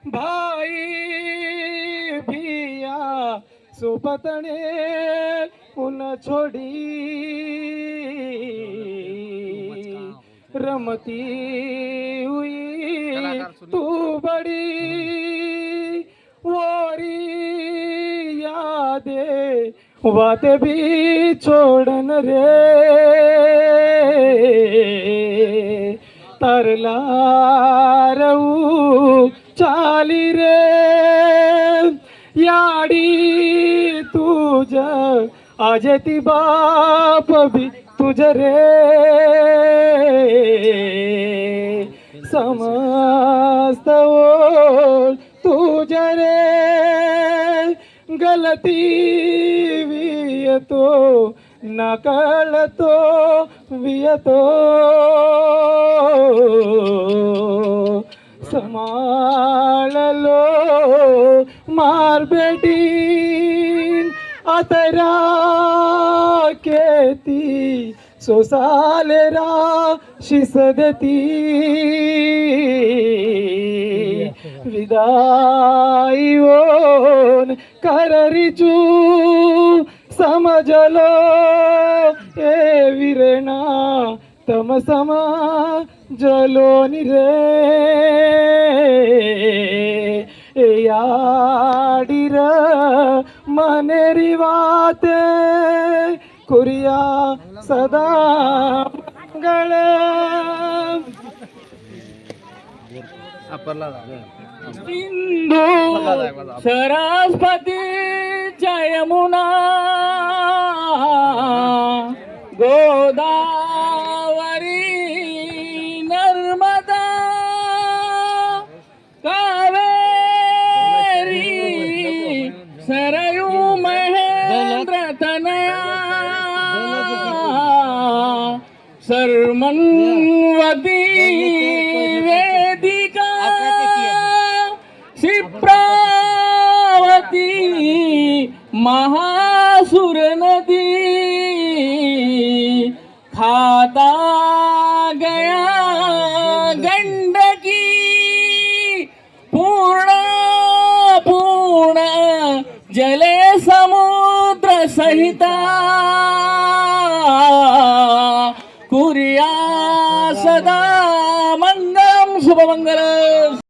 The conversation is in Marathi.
भाई भिया सुपतने उन छोड़ी रमती हुई तू बड़ी वोरी यादे बातें भी छोड़न रे तरला रहू चाली रे याडी तुझ आज ती बाप भी तुझ रे समस्त वो तुझ रे गलती वियतो नकळतो वियतो समाळलो मार बेटीन आतरा केती सोसालेरा शिसदती विदाई ओन कररिचू समजलो ए विरणा तम समजलो निरे याडीर मनेरी वाते कुरिया सदा मंगळ सिंधू सरस्वती जयमुना गोदावरी नर्मदा कावेरी सरयू महेंद्र तनया सर्मन्वती वेदिका क्षिप्रावती महासुर नदी खाता गया गंडकी पूर्ण पूर्ण जले समुद्र सहिता कुरिया सदा मंगलम शुभमंगल।